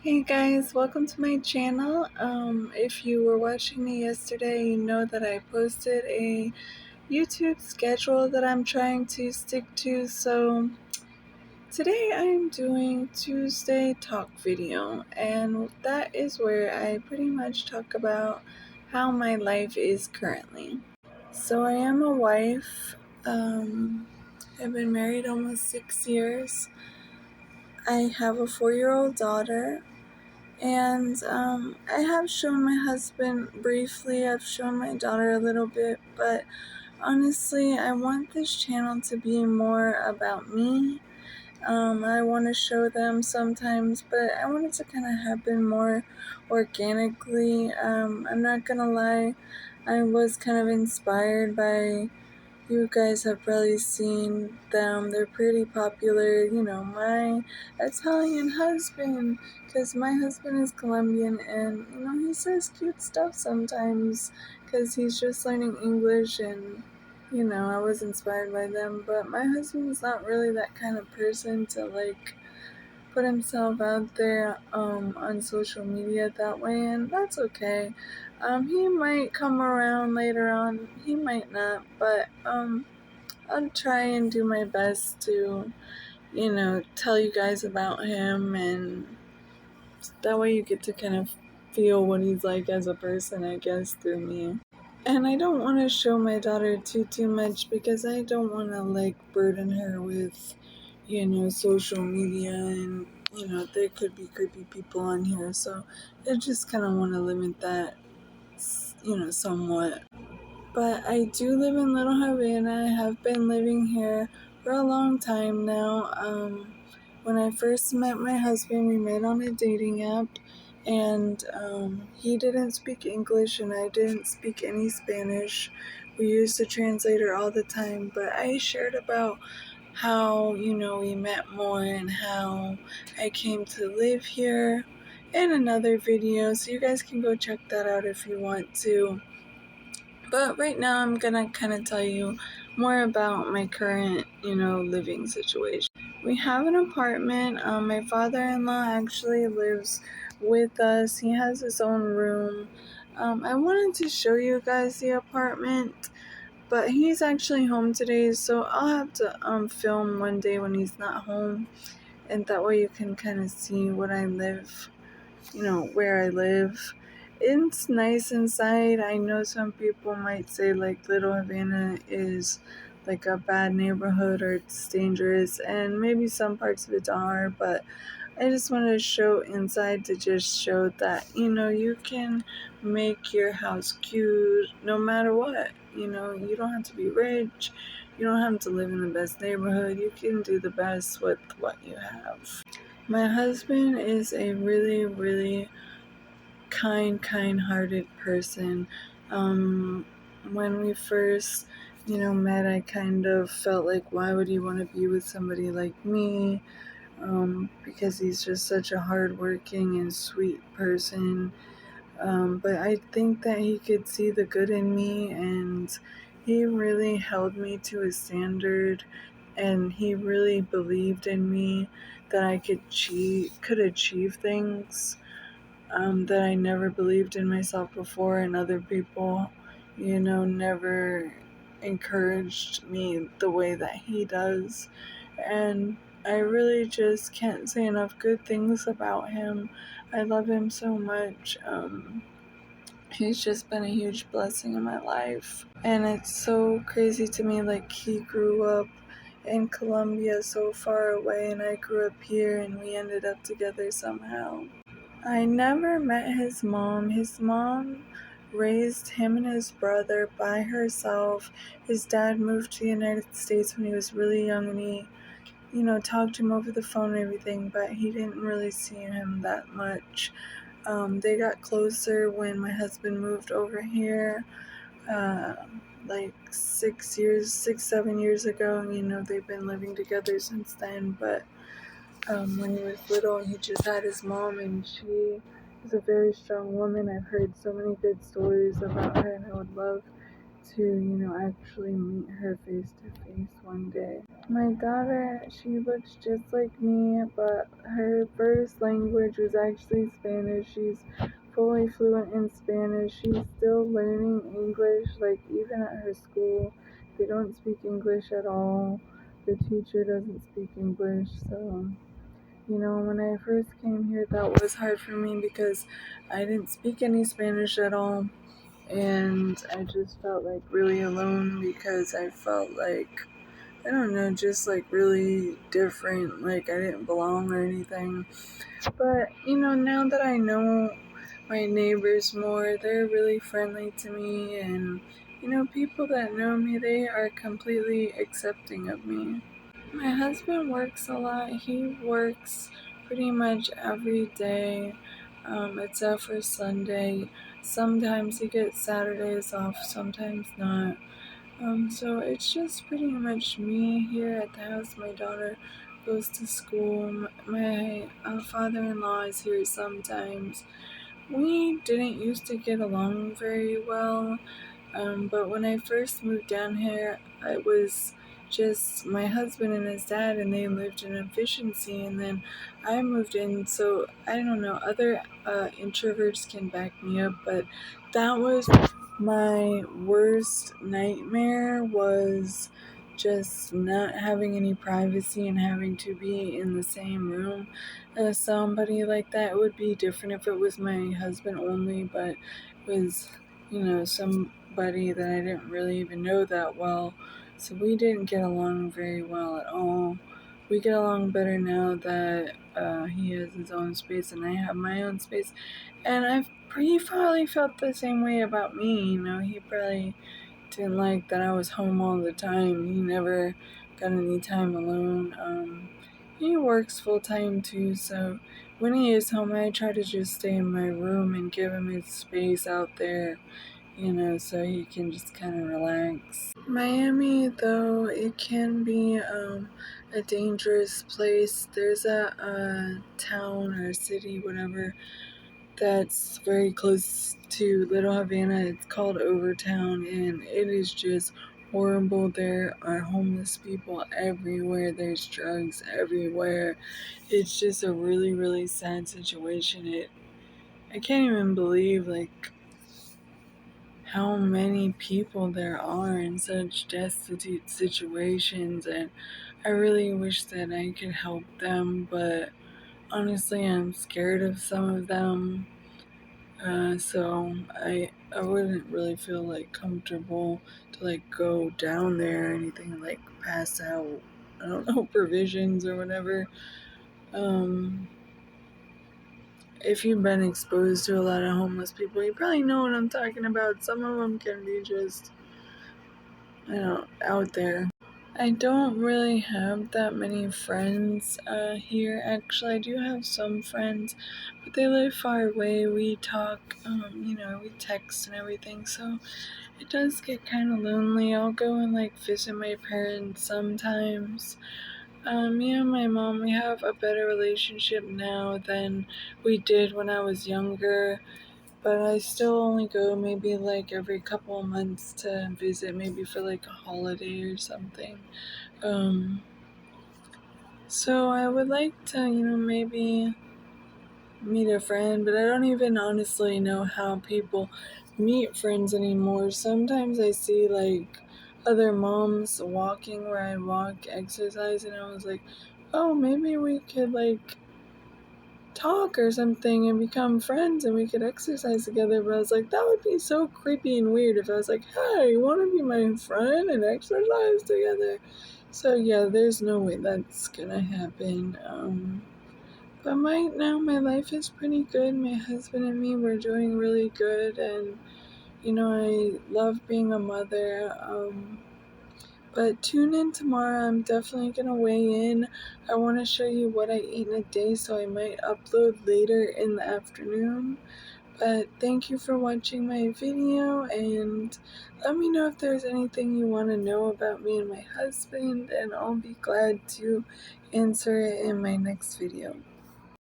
Hey guys, welcome to my channel. If you were watching me yesterday, you know that I posted a YouTube schedule that I'm trying to stick to. So today I'm doing Tuesday talk video, and that is where I pretty much talk about how my life is currently. So I am a wife. I've been married almost 6 years. I have a 4-year-old daughter. And I have shown my husband briefly, I've shown my daughter a little bit, but honestly, I want this channel to be more about me. I want to show them sometimes, but I want it to kind of happen more organically. I'm not gonna lie, I was kind of inspired by, you guys have probably seen them. They're pretty popular. My Italian husband, because my husband is Colombian, and he says cute stuff sometimes because he's just learning English, and I was inspired by them. But my husband's not really that kind of person to put himself out there on social media that way, and that's okay. He might come around later on, he might not, but I'll try and do my best to, tell you guys about him, and that way you get to kind of feel what he's like as a person, I guess, through me. And I don't want to show my daughter too much because I don't want to burden her with, social media, and there could be creepy people on here. So I just kind of want to limit that, somewhat. But I do live in Little Havana. I have been living here for a long time now. When I first met my husband, we met on a dating app, and he didn't speak English and I didn't speak any Spanish. We used a translator all the time, but I shared about how, we met more and how I came to live here in another video, so you guys can go check that out if you want to. But right now, I'm gonna kind of tell you more about my current, living situation. We have an apartment. My father-in-law actually lives with us. He has his own room. I wanted to show you guys the apartment, but he's actually home today, so I'll have to film one day when he's not home, and that way you can kind of see what I live, where I live. It's nice inside. I know some people might say Little Havana is like a bad neighborhood or it's dangerous, and maybe some parts of it are, but I just wanted to show inside to just show that, you can make your house cute no matter what. You don't have to be rich. You don't have to live in the best neighborhood. You can do the best with what you have. My husband is a really, really kind-hearted person. When we first, met, I kind of felt like, why would he want to be with somebody like me? Because he's just such a hardworking and sweet person. But I think that he could see the good in me, and he really held me to a standard, and he really believed in me that I could achieve things that I never believed in myself before, and other people, never encouraged me the way that he does. And I really just can't say enough good things about him. I love him so much. He's just been a huge blessing in my life. And it's so crazy to me, he grew up in Colombia so far away, and I grew up here, and we ended up together somehow. I never met his mom. His mom raised him and his brother by herself. His dad moved to the United States when he was really young, and he, talked to him over the phone and everything, but he didn't really see him that much. They got closer when my husband moved over here, uh, 7 years ago. They've been living together since then, but when he was little, he just had his mom, and she is a very strong woman. I've heard so many good stories about her, and I would love to, actually meet her face to face one day. My daughter, she looks just like me, but her first language was actually Spanish. She's fully fluent in Spanish. She's still learning English, like even at her school. They don't speak English at all. The teacher doesn't speak English, so when I first came here, that was hard for me because I didn't speak any Spanish at all. And I just felt like really alone because I felt like, I don't know, just like really different, like I didn't belong or anything. But, now that I know my neighbors more, they're really friendly to me. And, people that know me, they are completely accepting of me. My husband works a lot. He works pretty much every day, except for Sunday. Sometimes he gets Saturdays off, sometimes not. So it's just pretty much me here at the house. My daughter goes to school. My father-in-law is here sometimes. We didn't used to get along very well. But when I first moved down here, it was just my husband and his dad, and they lived in efficiency. And then I moved in, so I don't know. Other introverts can back me up, but that was my worst nightmare. Was just not having any privacy and having to be in the same room as somebody like that. It would be different if it was my husband only, but it was somebody that I didn't really even know that well. So we didn't get along very well at all. We get along better now that he has his own space and I have my own space. And he probably felt the same way about me. He probably didn't like that I was home all the time. He never got any time alone. He works full time too, so when he is home, I try to just stay in my room and give him his space out there, so he can just kind of relax. Miami, though, it can be a dangerous place. There's a town or city, whatever, that's very close to Little Havana. It's called Overtown, and it is just horrible. There are homeless people everywhere. There's drugs everywhere. It's just a really, really sad situation. I can't even believe how many people there are in such destitute situations, and I really wish that I could help them, but honestly, I'm scared of some of them. So I wouldn't really feel comfortable to go down there or anything, pass out, I don't know, provisions or whatever. If you've been exposed to a lot of homeless people, you probably know what I'm talking about. Some of them can be just, out there. I don't really have that many friends here. Actually, I do have some friends, but they live far away. We talk, we text and everything, so it does get kind of lonely. I'll go and visit my parents sometimes. Me and my mom, we have a better relationship now than we did when I was younger, but I still only go maybe every couple of months to visit, maybe for a holiday or something. Um, so I would like to, maybe meet a friend, but I don't even honestly know how people meet friends anymore. Sometimes I see other moms walking where I walk, exercise, and I was like, oh, maybe we could talk or something and become friends and we could exercise together. But I was like, that would be so creepy and weird if I was like, hey, you want to be my friend and exercise together? So yeah, there's no way that's gonna happen. But right now my life is pretty good. My husband and me, we're doing really good, and I love being a mother. But tune in tomorrow. I'm definitely gonna weigh in. I want to show you what I eat in a day, so I might upload later in the afternoon. But thank you for watching my video, and let me know if there's anything you want to know about me and my husband, and I'll be glad to answer it in my next video.